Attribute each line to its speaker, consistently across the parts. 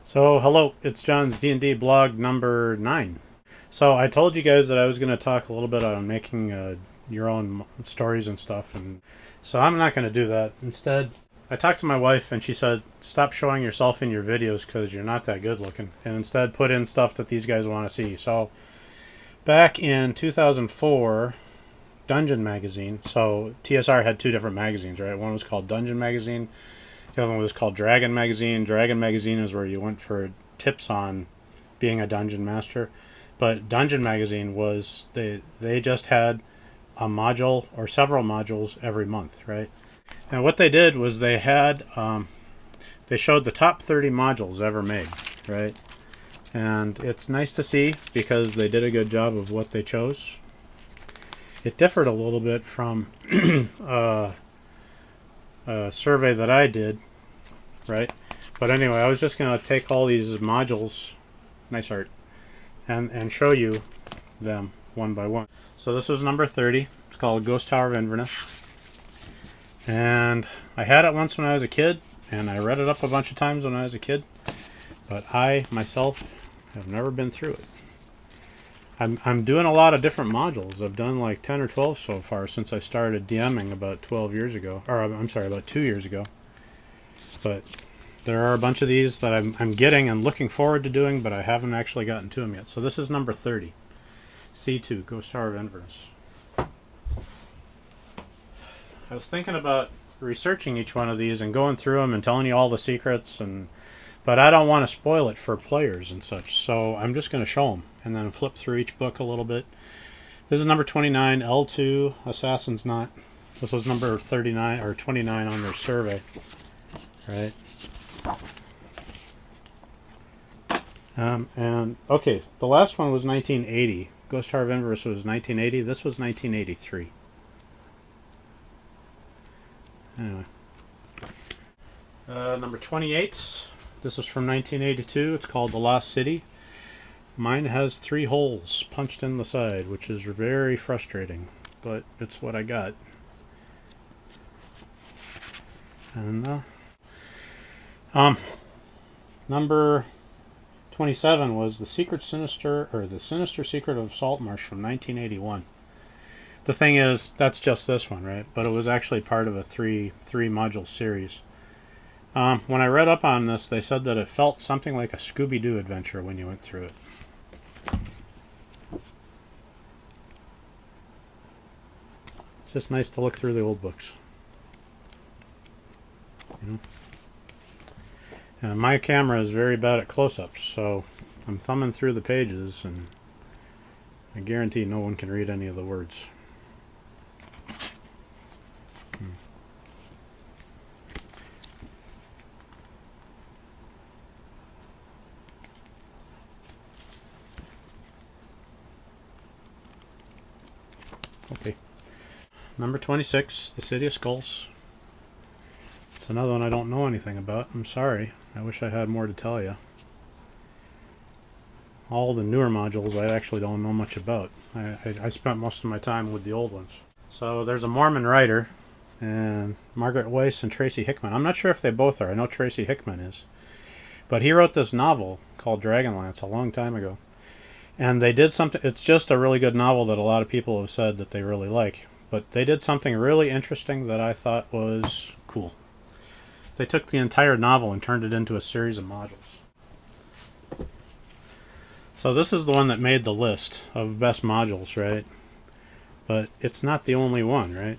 Speaker 1: So hello, it's John's D&D blog number 9. So I told you guys that I was going to talk a little bit on making your own stories and stuff, and so I'm not going to do that. Instead, I talked to my wife and she said, stop showing yourself in your videos because you're not that good looking, and instead put in stuff that these guys want to see. So back in 2004, Dungeon Magazine, so TSR had two different magazines, right? One was called Dungeon Magazine. The other one was called Dragon Magazine. Dragon Magazine is where you went for tips on being a dungeon master. But Dungeon Magazine was, they just had a module or several modules every month, right? And what they did was they had, they showed the top 30 modules ever made, right? And it's nice to see because they did a good job of what they chose. It differed a little bit from a survey that I did, right? But anyway, I was just going to take all these modules, nice art, and show you them one by one. So this is number 30. It's called Ghost Tower of Inverness. And I had it once when I was a kid, and I read it up a bunch of times when I was a kid, but I, myself, have never been through it. I'm doing a lot of different modules. I've done like 10 or 12 so far since I started DMing about 12 years ago. Or I'm sorry, about 2 years ago. But there are a bunch of these that I'm getting and looking forward to doing, but I haven't actually gotten to them yet. So this is number 30. C2, Ghost Tower of Inverness. I was thinking about researching each one of these and going through them and telling you all the secrets, but I don't want to spoil it for players and such, so I'm just going to show them and then flip through each book a little bit. This is number 29, L2, Assassin's Knot. This was number 39 or 29 on their survey, right? And okay, the last one was 1980. Ghost Tower of Inverness was 1980. This was 1983. Anyway, number 28. This is from 1982. It's called The Lost City. Mine has 3 holes punched in the side, which is very frustrating, but it's what I got. And number 27 was the Sinister Secret of Saltmarsh from 1981. The thing is, that's just this one, right? But it was actually part of a three module series. When I read up on this, they said that it felt something like a Scooby-Doo adventure when you went through it. It's just nice to look through the old books. You know? And my camera is very bad at close-ups, so I'm thumbing through the pages, and I guarantee no one can read any of the words. Okay. Number 26, The City of Skulls. It's another one I don't know anything about. I'm sorry. I wish I had more to tell you. All the newer modules I actually don't know much about. I spent most of my time with the old ones. So there's a Mormon writer, and Margaret Weiss and Tracy Hickman. I'm not sure if they both are. I know Tracy Hickman is. But he wrote this novel called Dragonlance a long time ago. And they did something, it's just a really good novel that a lot of people have said that they really like. But they did something really interesting that I thought was cool. They took the entire novel and turned it into a series of modules. So this is the one that made the list of best modules, right? But it's not the only one, right?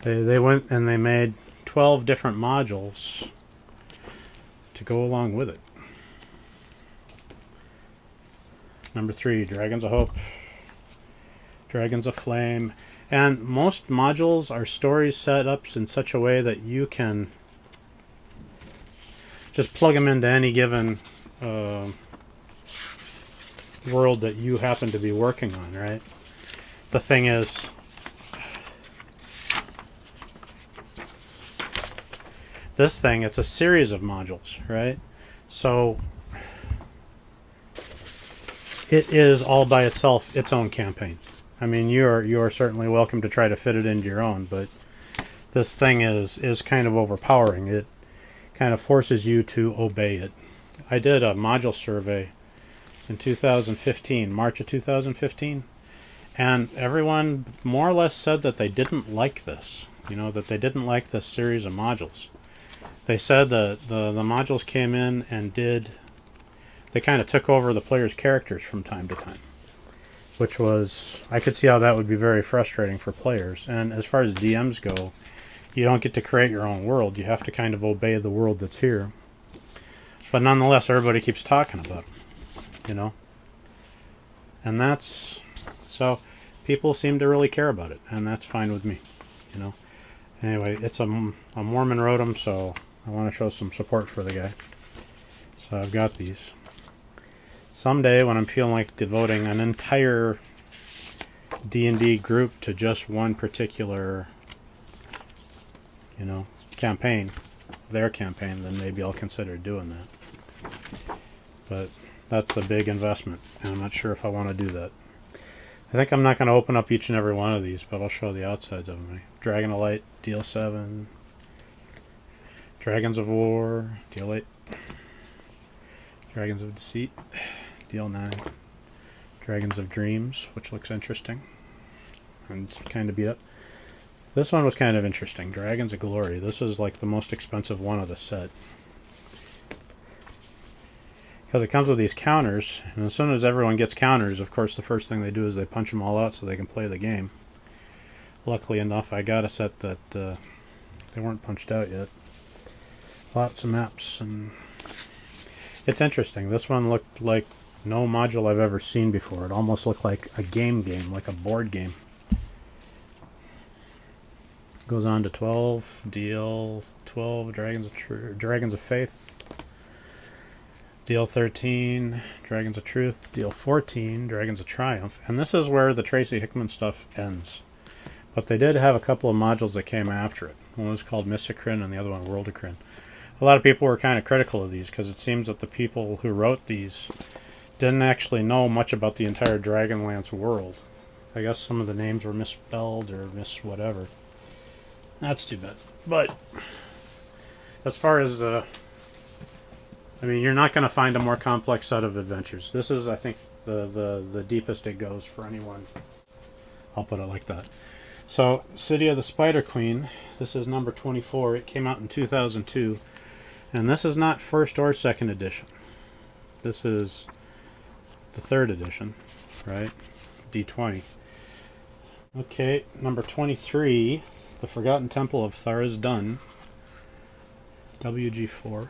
Speaker 1: They went and they made 12 different modules to go along with it. Number 3, Dragons of Hope, Dragons of Flame. And most modules are stories set up in such a way that you can just plug them into any given world that you happen to be working on, right? The thing is, this thing, it's a series of modules, right? So it is all by itself its own campaign. I mean, you are certainly welcome to try to fit it into your own, but this thing is kind of overpowering. kind of forces you to obey it. I did a module survey in 2015, March of 2015, and everyone more or less said that they didn't like this. You know, that they didn't like this series of modules. They said that the modules came in and they kind of took over the player's characters from time to time, which was, I could see how that would be very frustrating for players. And as far as DMs go, you don't get to create your own world. You have to kind of obey the world that's here. But nonetheless, everybody keeps talking about it, you know? And that's, so people seem to really care about it, and that's fine with me, you know? Anyway, it's a Mormon wrote them, so I want to show some support for the guy. So I've got these. Someday, when I'm feeling like devoting an entire D&D group to just one particular, you know, campaign, their campaign, then maybe I'll consider doing that. But that's a big investment, and I'm not sure if I want to do that. I think I'm not going to open up each and every one of these, but I'll show the outsides of them. Dragon of Light, DL7. Dragons of War, DL8. Dragons of Deceit, DL9. Dragons of Dreams, which looks interesting. And it's kind of beat up. This one was kind of interesting. Dragons of Glory. This is like the most expensive one of the set. Because it comes with these counters, and as soon as everyone gets counters, of course the first thing they do is they punch them all out so they can play the game. Luckily enough, I got a set that they weren't punched out yet. Lots of maps, and it's interesting. This one looked like no module I've ever seen before. It almost looked like a game, like a board game. Goes on to 12, DL 12, Dragons of Faith. DL 13, Dragons of Truth. DL 14, Dragons of Triumph. And this is where the Tracy Hickman stuff ends. But they did have a couple of modules that came after it. One was called Mysticrin and the other one Worldicrin. A lot of people were kind of critical of these because it seems that the people who wrote these didn't actually know much about the entire Dragonlance world. I guess some of the names were misspelled or whatever. That's too bad. But as far as I mean, you're not going to find a more complex set of adventures. This is, I think, the deepest it goes for anyone. I'll put it like that. So, City of the Spider Queen. This is number 24. It came out in 2002. And this is not first or second edition. This is the third edition, right? D20. Okay, number 23. The Forgotten Temple of Tharizdun. WG4.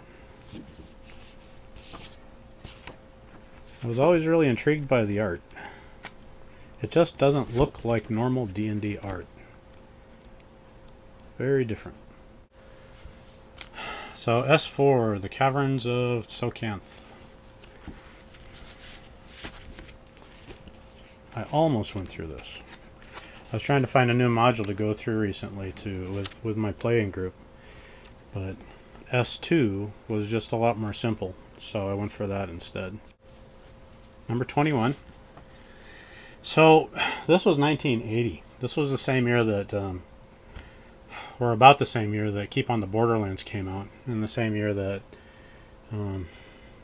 Speaker 1: I was always really intrigued by the art. It just doesn't look like normal D&D art. Very different. So S4, the Caverns of Tsocanth. I almost went through this. I was trying to find a new module to go through recently with my playing group, but S2 was just a lot more simple, so I went for that instead. Number 21. So this was 1980. This was the same year that, or about the same year that Keep on the Borderlands came out, and the same year that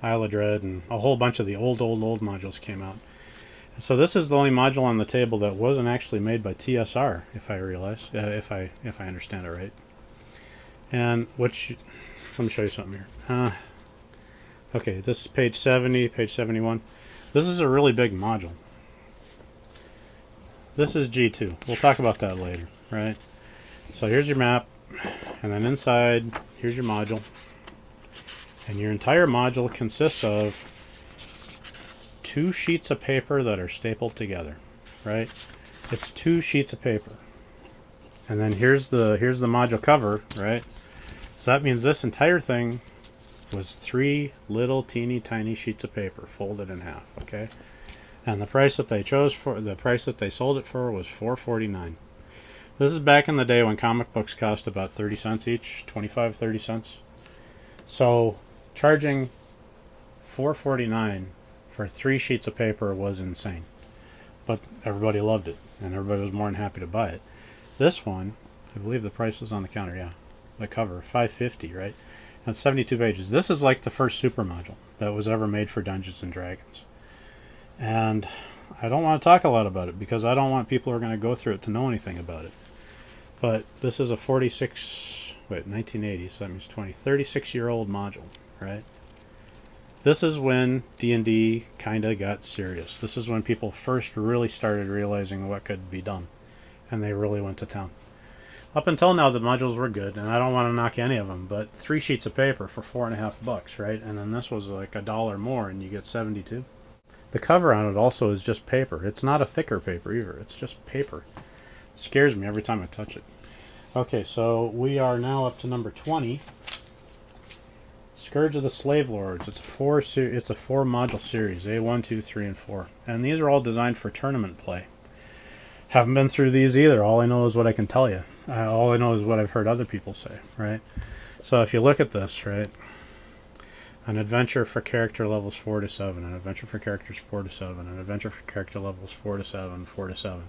Speaker 1: Isle of Dread and a whole bunch of the old modules came out. So this is the only module on the table that wasn't actually made by TSR, if I understand it right. And let me show you something here. Okay, this is page 70, page 71. This is a really big module. This is G2. We'll talk about that later, right? So here's your map, and then inside, here's your module. And your entire module consists of 2 sheets of paper that are stapled together, right? It's 2 sheets of paper. And then here's the module cover, right? So that means this entire thing was 3 little teeny tiny sheets of paper folded in half, okay? And the price that they sold it for was $4.49. This is back in the day when comic books cost about 30 cents each, 30 cents. So charging $4.49 for 3 sheets of paper was insane. But everybody loved it, and everybody was more than happy to buy it. This one, I believe the price was on the counter, yeah. The cover, $5.50, right? That's 72 pages. This is like the first super module that was ever made for Dungeons and Dragons. And I don't want to talk a lot about it because I don't want people who are going to go through it to know anything about it. But this is a 1980, so that means 36-year-old module, right? This is when D&D kind of got serious. This is when people first really started realizing what could be done. And they really went to town. Up until now, the modules were good, and I don't want to knock any of them, but 3 sheets of paper for $4.50, right? And then this was like $1 more, and you get 72. The cover on it also is just paper. It's not a thicker paper either. It's just paper. It scares me every time I touch it. Okay, so we are now up to number 20. Scourge of the Slavelords. It's a 4 module series, A1, 2, 3, and 4. And these are all designed for tournament play. Haven't been through these either. All I know is what I can tell you. All I know is what I've heard other people say, right? So if you look at this, right? An adventure for character levels 4 to 7, an adventure for characters 4 to 7, an adventure for character levels 4 to 7, 4 to 7.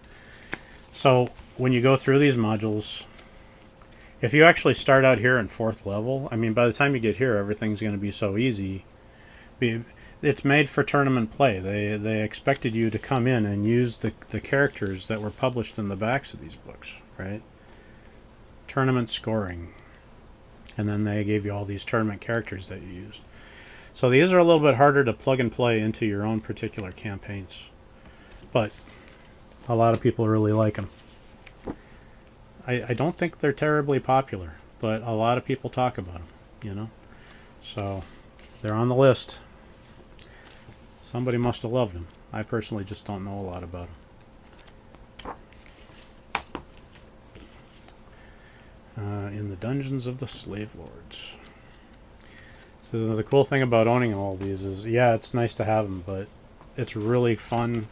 Speaker 1: So when you go through these modules, if you actually start out here in 4th level, I mean, by the time you get here, everything's going to be so easy. It's made for tournament play. They expected you to come in and use the characters that were published in the backs of these books, right? Tournament scoring. And then they gave you all these tournament characters that you used. So these are a little bit harder to plug and play into your own particular campaigns. But a lot of people really like them. I don't think they're terribly popular, but a lot of people talk about them, you know? So they're on the list. Somebody must have loved them. I personally just don't know a lot about them. In the Dungeons of the Slavelords. So the cool thing about owning all these is, yeah, it's nice to have them, but it's really fun.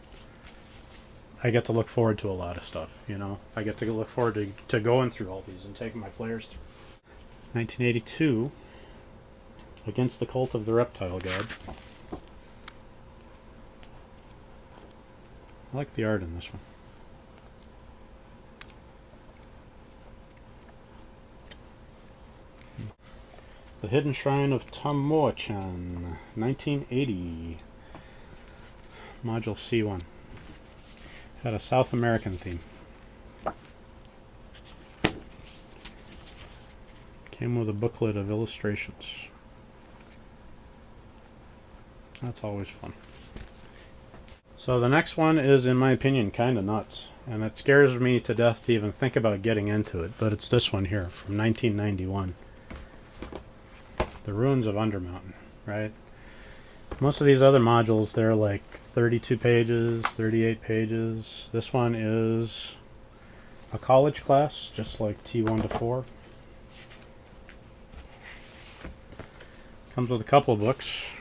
Speaker 1: I get to look forward to a lot of stuff, you know? I get to look forward to going through all these and taking my players through. 1982, Against the Cult of the Reptile God. I like the art in this one. The Hidden Shrine of Tamoachan, 1980. Module C1. Had a South American theme. Came with a booklet of illustrations. That's always fun. So the next one is, in my opinion, kind of nuts. And it scares me to death to even think about getting into it. But it's this one here from 1991. The Ruins of Undermountain, right? Most of these other modules, they're like 32 pages, 38 pages. This one is a college class, just like T1 to 4. Comes with a couple of books.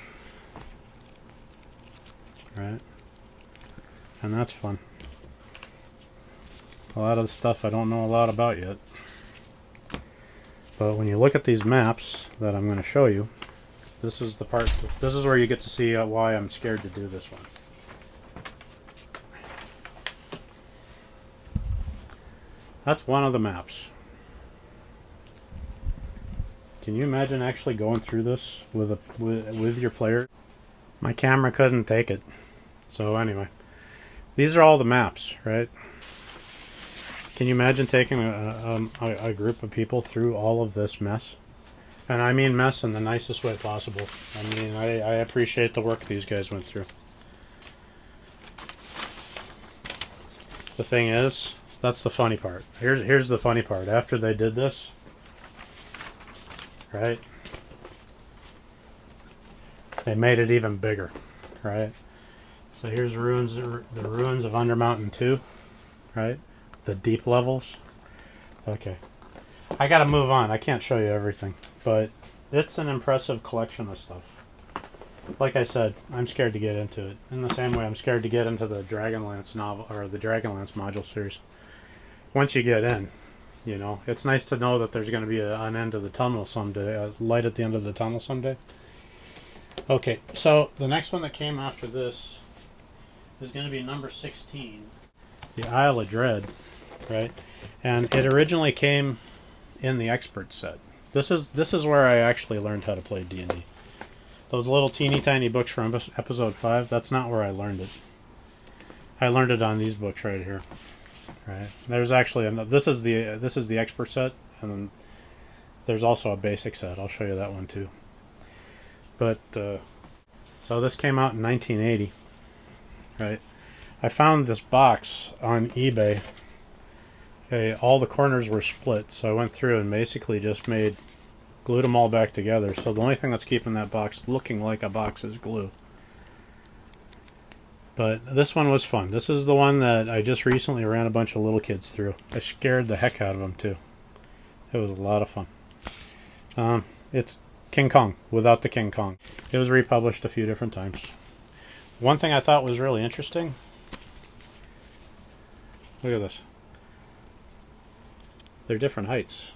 Speaker 1: Right? And that's fun. A lot of the stuff I don't know a lot about yet. But when you look at these maps that I'm going to show you, this is the part, this is where you get to see why I'm scared to do this one. That's one of the maps. Can you imagine actually going through this with your player? My camera couldn't take it. So anyway, these are all the maps, right? Can you imagine taking a group of people through all of this mess? And I mean mess in the nicest way possible. I mean, I appreciate the work these guys went through. The thing is, that's the funny part. Here's the funny part. After they did this, right? They made it even bigger, right? So here's the Ruins of Undermountain 2, right? The deep levels. Okay. I gotta move on. I can't show you everything. But it's an impressive collection of stuff. Like I said, I'm scared to get into it. In the same way I'm scared to get into the Dragonlance novel, or the Dragonlance module series. Once you get in, you know, it's nice to know that there's going to be an end of the tunnel someday, a light at the end of the tunnel someday. Okay, so the next one that came after this is going to be number 16, the Isle of Dread, right? And it originally came in the expert set. This is where I actually learned how to play D&D. Those little teeny tiny books from episode 5, that's not where I learned it. I learned it on these books right here. Right. There's actually this is the expert set, and then there's also a basic set. I'll show you that one too. But so this came out in 1980. Right. I found this box on eBay. Okay, all the corners were split, so I went through and basically just glued them all back together. So the only thing that's keeping that box looking like a box is glue. But this one was fun. This is the one that I just recently ran a bunch of little kids through. I scared the heck out of them too. It was a lot of fun. It's King Kong without the King Kong. It was republished a few different times. One thing I thought was really interesting. Look at this. They're different heights.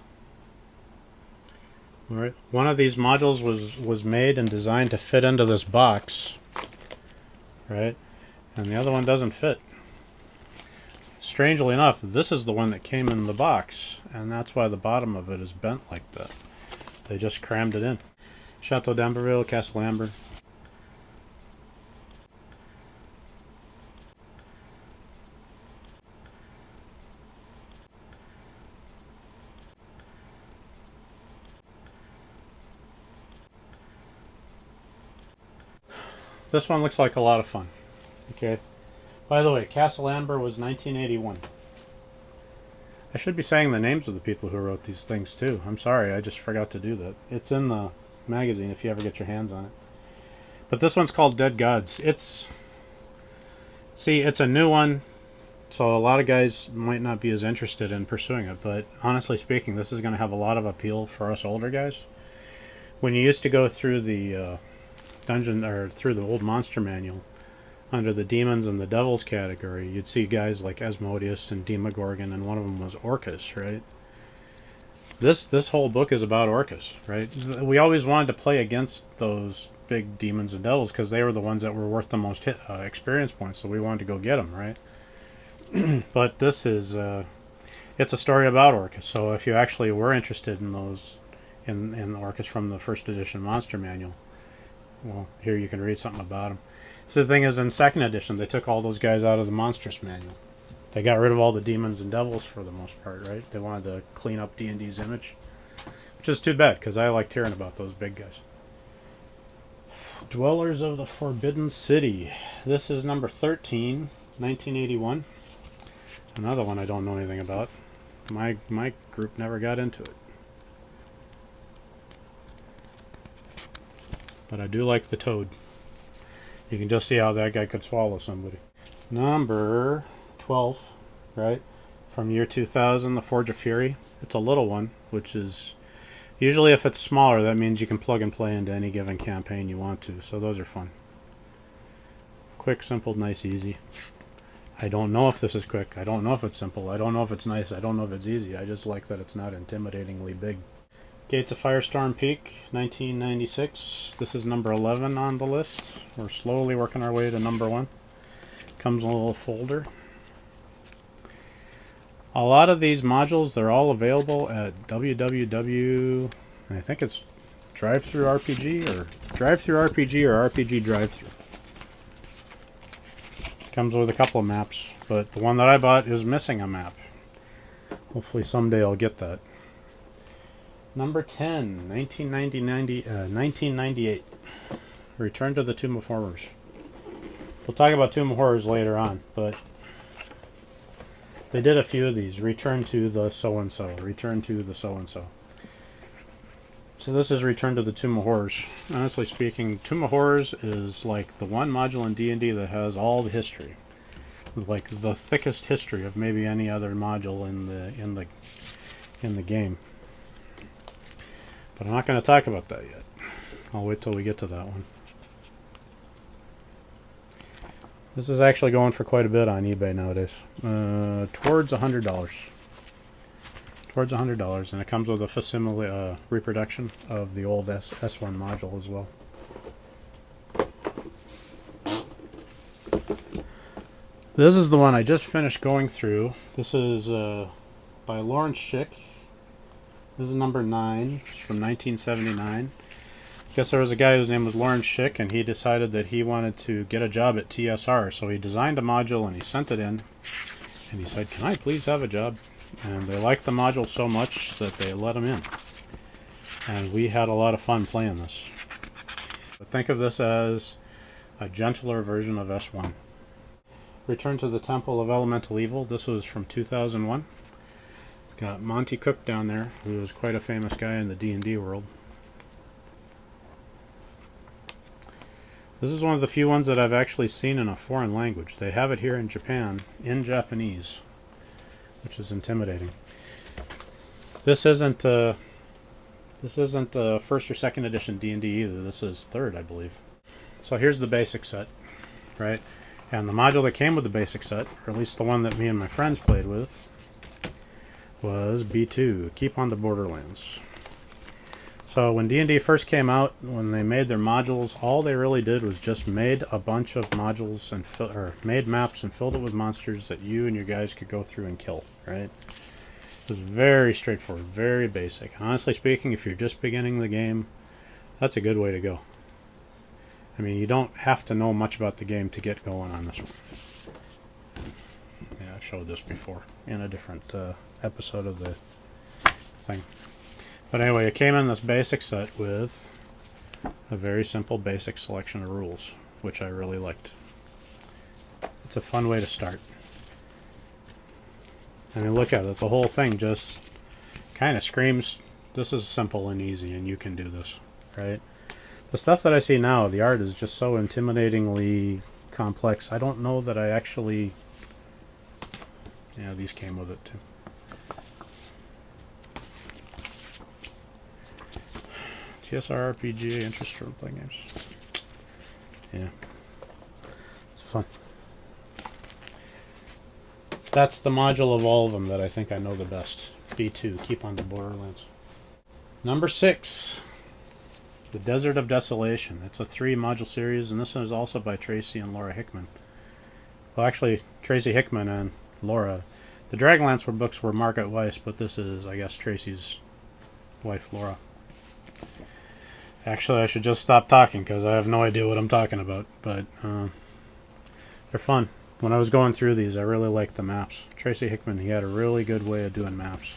Speaker 1: All right. One of these modules was made and designed to fit into this box, right? And the other one doesn't fit. Strangely enough, this is the one that came in the box, and that's why the bottom of it is bent like that. They just crammed it in. Chateau d'Amberville, Castle Amber. This one looks like a lot of fun. Okay. By the way, Castle Amber was 1981. I should be saying the names of the people who wrote these things too. I'm sorry, I just forgot to do that. It's in the magazine if you ever get your hands on it. But this one's called Dead Gods. It's a new one, so a lot of guys might not be as interested in pursuing it, but honestly speaking, this is going to have a lot of appeal for us older guys. When you used to go through the dungeon, or through the old monster manual, under the demons and the devils category, you'd see guys like Asmodeus and Demogorgon, and one of them was Orcus, right? This whole book is about Orcus, right? We always wanted to play against those big demons and devils because they were the ones that were worth the most experience points, so we wanted to go get them, right? But this is it's a story about Orcus, so if you actually were interested in those in Orcus from the first edition monster manual, well, here you can read something about them. So the thing is, in second edition, they took all those guys out of the monstrous manual. They got rid of all the demons and devils for the most part, right? They wanted to clean up D&D's image, which is too bad because I liked hearing about those big guys. Dwellers of the Forbidden City. This is number 13, 1981. Another one I don't know anything about. My group never got into it. But I do like the toad. You can just see how that guy could swallow somebody. Number 12, right? From year 2000, The Forge of Fury. It's a little one, which is... Usually if it's smaller, that means you can plug and play into any given campaign you want to. So those are fun. Quick, simple, nice, easy. I don't know if this is quick. I don't know if it's simple. I don't know if it's nice. I don't know if it's easy. I just like that it's not intimidatingly big. Gates of Firestorm Peak, 1996. This is number 11 on the list. We're slowly working our way to number 1. Comes in a little folder. A lot of these modules, they're all available at www. I think it's Drive-Thru RPG or Drive-Thru RPG or RPG Drive-Thru. Comes with a couple of maps, but the one that I bought is missing a map. Hopefully someday I'll get that. Number 10, 1998. Return to the Tomb of Horrors. We'll talk about Tomb of Horrors later on, but they did a few of these. Return to the so-and-so. Return to the so-and-so. So this is Return to the Tomb of Horrors. Honestly speaking, Tomb of Horrors is like the one module in D&D that has all the history. Like the thickest history of maybe any other module in the game. But I'm not going to talk about that yet. I'll wait till we get to that one. This is actually going for quite a bit on eBay nowadays. Towards $100. Towards $100, and it comes with a facsimile reproduction of the old S1 module as well. This is the one I just finished going through. This is by Lawrence Schick. This is number 9. It's from 1979. Guess there was a guy whose name was Lawrence Schick, and he decided that he wanted to get a job at TSR. So he designed a module and he sent it in. And he said, "Can I please have a job?" And they liked the module so much that they let him in. And we had a lot of fun playing this. But think of this as a gentler version of S1. Return to the Temple of Elemental Evil. This was from 2001. It's got Monty Cook down there, who was quite a famous guy in the D&D world. This is one of the few ones that I've actually seen in a foreign language. They have it here in Japan, in Japanese, which is intimidating. This isn't first or second edition D&D either. This is third, I believe. So here's the basic set, right? And the module that came with the basic set, or at least the one that me and my friends played with, was B2, Keep on the Borderlands. So when D&D first came out, when they made their modules, all they really did was just made a bunch of modules and made maps and filled it with monsters that you and your guys could go through and kill, right? It was very straightforward, very basic. Honestly speaking, if you're just beginning the game, that's a good way to go. I mean, you don't have to know much about the game to get going on this one. Yeah, I've showed this before in a different episode of the thing. But anyway, it came in this basic set with a very simple basic selection of rules, which I really liked. It's a fun way to start. I mean, look at it. The whole thing just kind of screams, this is simple and easy, and you can do this, right? The stuff that I see now, the art is just so intimidatingly complex. I don't know that I actually... Yeah, these came with it too. TSR RPG interest for playing games. Yeah. It's fun. That's the module of all of them that I think I know the best. B2, Keep on the Borderlands. Number 6. The Desert of Desolation. It's a 3-module series, and this one is also by Tracy and Laura Hickman. Well, actually, Tracy Hickman and Laura. The Dragonlance books were Margaret Weiss, but this is, I guess, Tracy's wife, Laura. Actually, I should just stop talking because I have no idea what I'm talking about, but they're fun. When I was going through these, I really liked the maps. Tracy Hickman, he had a really good way of doing maps.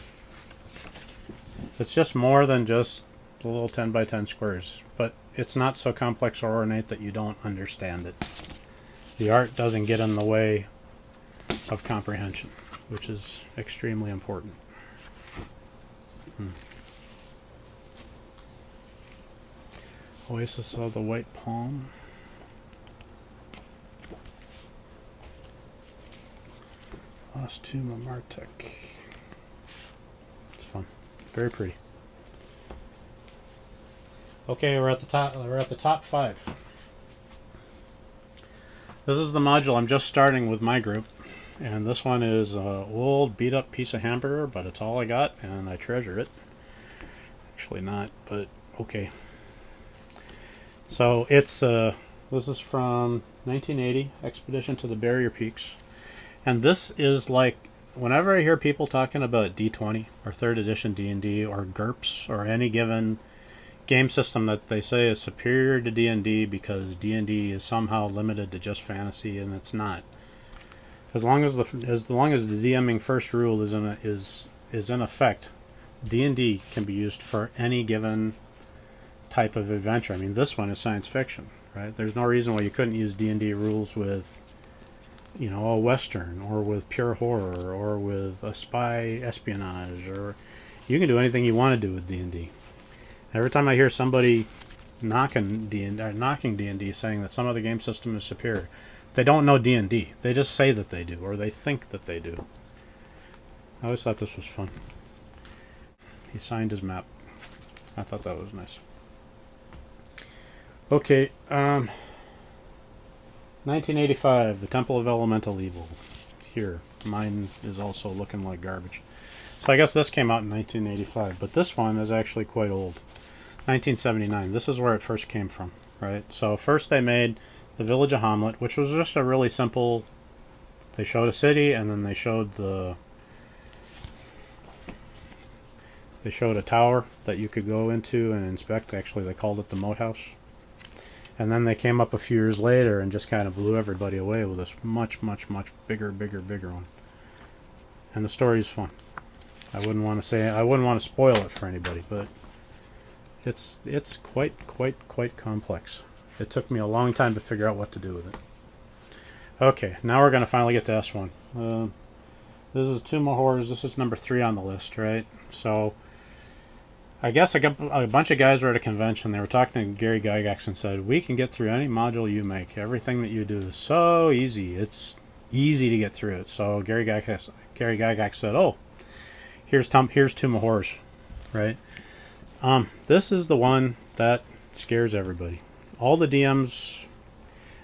Speaker 1: It's just more than just the little 10 by 10 squares, but it's not so complex or ornate that you don't understand it. The art doesn't get in the way of comprehension, which is extremely important. Oasis of the White Palm. Lost Tomb of Martek. It's fun. Very pretty. Okay, we're at the top. We're at the top 5. This is the module I'm just starting with my group, and this one is an old, beat-up piece of hamburger, but it's all I got, and I treasure it. Actually, not, but okay. So it's this is from 1980, Expedition to the Barrier Peaks, and this is like whenever I hear people talking about D20 or 3rd edition D&D or GURPS or any given game system that they say is superior to D&D because D&D is somehow limited to just fantasy, and it's not. As long as the DMing first rule is in effect, D&D can be used for any given type of adventure. I mean, this one is science fiction, right? There's no reason why you couldn't use D&D rules with, you know, a western or with pure horror or with a spy espionage, or you can do anything you want to do with D&D. Every time I hear somebody knocking D&D saying that some other game system is superior, they don't know D&D. They just say that they do, or they think that they do. I always thought this was fun. He signed his map. I thought that was nice. Okay, 1985, The Temple of Elemental Evil. Here, mine is also looking like garbage. So I guess this came out in 1985, but this one is actually quite old. 1979. This is where it first came from, right? So first they made the Village of Hamlet, which was just a really simple... They showed a city, and then they showed the They showed a tower that you could go into and inspect. Actually, they called it the Moat House. And then they came up a few years later and just kind of blew everybody away with this much, much, much bigger one. And the story is fun. I wouldn't want to spoil it for anybody, but it's quite complex. It took me a long time to figure out what to do with it. Okay, now we're going to finally get to S1. This is Tomb of Horrors. This is number 3 on the list, right? So I guess a bunch of guys were at a convention. They were talking to Gary Gygax and said, we can get through any module you make. Everything that you do is so easy. It's easy to get through it. So Gary Gygax said, oh, here's Tomb of Horrors, right? This is the one that scares everybody. All the DMs,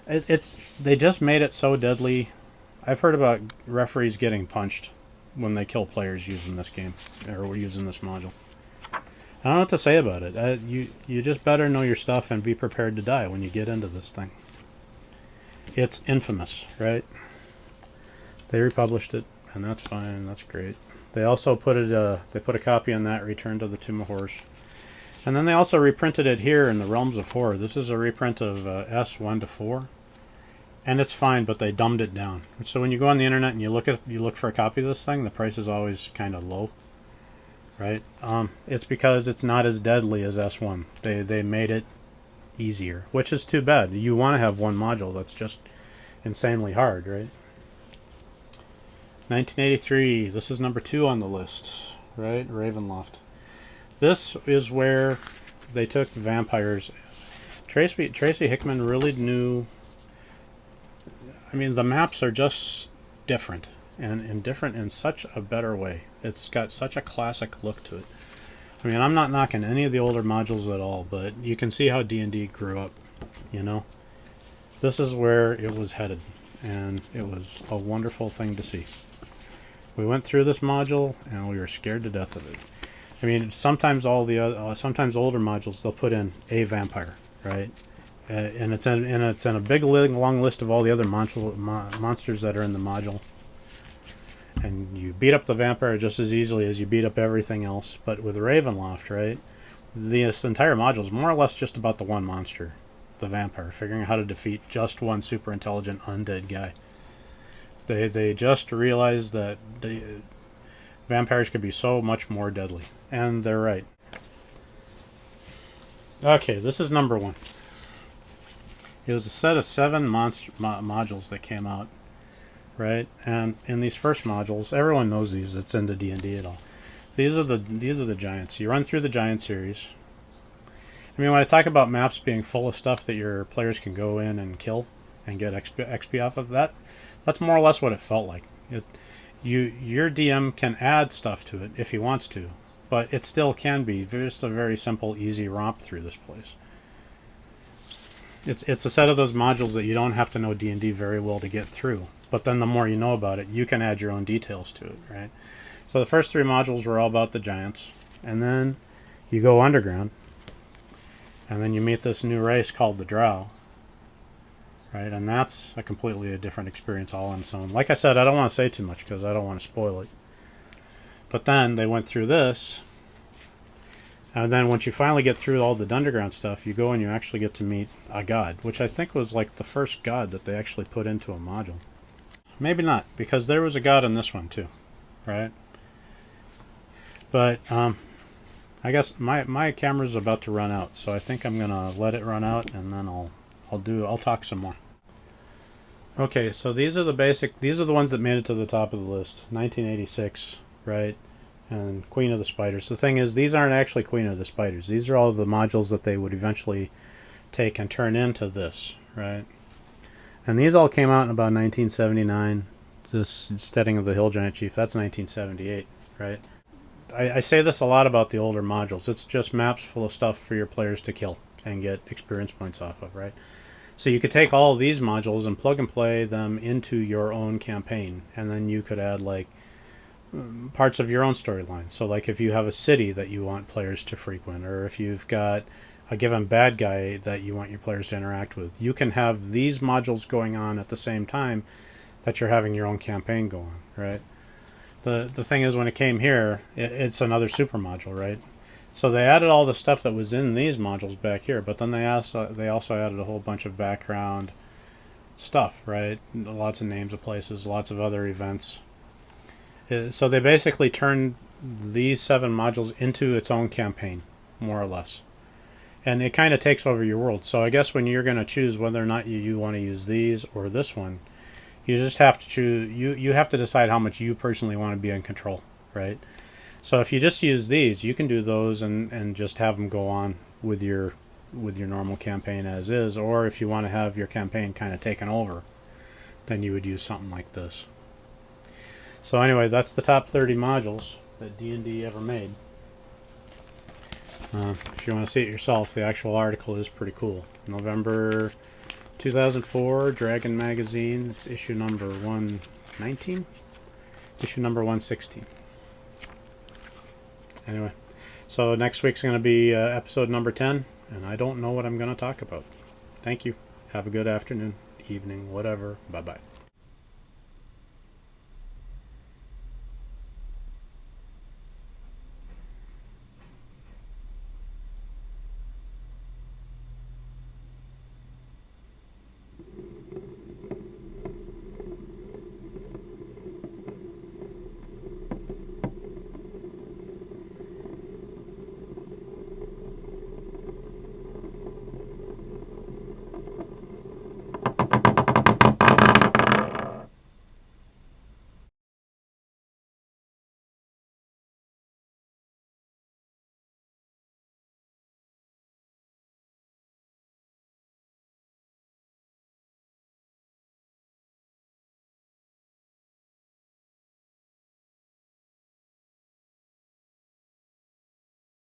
Speaker 1: they just made it so deadly. I've heard about referees getting punched when they kill players using this game, or using this module. I don't know what to say about it. You just better know your stuff and be prepared to die when you get into this thing. It's infamous, right? They republished it, and that's fine. That's great. They also put it. They put a copy on that, Return to the Tomb of Horrors, and then they also reprinted it here in the Realms of Horror. This is a reprint of S1 to 4, and it's fine, but they dumbed it down. So when you go on the internet and you look for a copy of this thing, the price is always kind of low. Right? It's because it's not as deadly as S1. They made it easier, which is too bad. You want to have one module that's just insanely hard, right? 1983, this is number 2 on the list, right? Ravenloft. This is where they took vampires. Tracy Hickman really knew. I mean, the maps are just different. And different in such a better way. It's got such a classic look to it. I mean, I'm not knocking any of the older modules at all, but you can see how D&D grew up, you know? This is where it was headed, and it was a wonderful thing to see. We went through this module, and we were scared to death of it. I mean, sometimes sometimes older modules, they'll put in a vampire, right? And it's in a big long list of all the other monsters that are in the module. And you beat up the vampire just as easily as you beat up everything else. But with Ravenloft, right, this entire module is more or less just about the one monster, the vampire, figuring out how to defeat just one super intelligent undead guy. They just realized that the vampires could be so much more deadly. And they're right. Okay, this is number 1. It was a set of 7 modules that came out. Right, and in these first modules, everyone knows these that's into D&D at all. These are the giants. You run through the giant series. I mean, when I talk about maps being full of stuff that your players can go in and kill and get XP off of, that's more or less what it felt like. Your DM can add stuff to it if he wants to, but it still can be just a very simple, easy romp through this place. It's a set of those modules that you don't have to know D&D very well to get through. But then the more you know about it, you can add your own details to it, right? So the first 3 modules were all about the giants. And then you go underground. And then you meet this new race called the Drow. Right? And that's a completely different experience all on its own. Like I said, I don't want to say too much because I don't want to spoil it. But then they went through this. And then once you finally get through all the underground stuff, you go and you actually get to meet a god, which I think was like the first god that they actually put into a module. Maybe not, because there was a god in this one too, right? But I guess my camera's about to run out, so I think I'm gonna let it run out, and then I'll talk some more. Okay, so these are the ones that made it to the top of the list. 1986, right? And Queen of the Spiders. The thing is, these aren't actually Queen of the Spiders. These are all the modules that they would eventually take and turn into this, right? And these all came out in about 1979. This Steading of the Hill Giant Chief, that's 1978, right? I say this a lot about the older modules. It's just maps full of stuff for your players to kill and get experience points off of, right? So you could take all of these modules and plug and play them into your own campaign, and then you could add like parts of your own storyline. So like if you have a city that you want players to frequent, or if you've got a given bad guy that you want your players to interact with, you can have these modules going on at the same time that you're having your own campaign go on, right? The thing is, when it came here, it's another super module, right? So they added all the stuff that was in these modules back here, but then they also added a whole bunch of background stuff, right? Lots of names of places, lots of other events. So they basically turned these 7 modules into its own campaign, more or less. And it kind of takes over your world. So I guess when you're going to choose whether or not you want to use these or this one, you just have to choose. You have to decide how much you personally want to be in control, right? So if you just use these, you can do those and just have them go on with your normal campaign as is. Or if you want to have your campaign kind of taken over, then you would use something like this. So anyway, that's the top 30 modules that D&D ever made. If you want to see it yourself, the actual article is pretty cool. November 2004, Dragon Magazine. It's issue number 119, issue number 116. Anyway, so next week's going to be episode number 10, and I don't know what I'm going to talk about. Thank you. Have a good afternoon, evening, whatever. Bye-bye.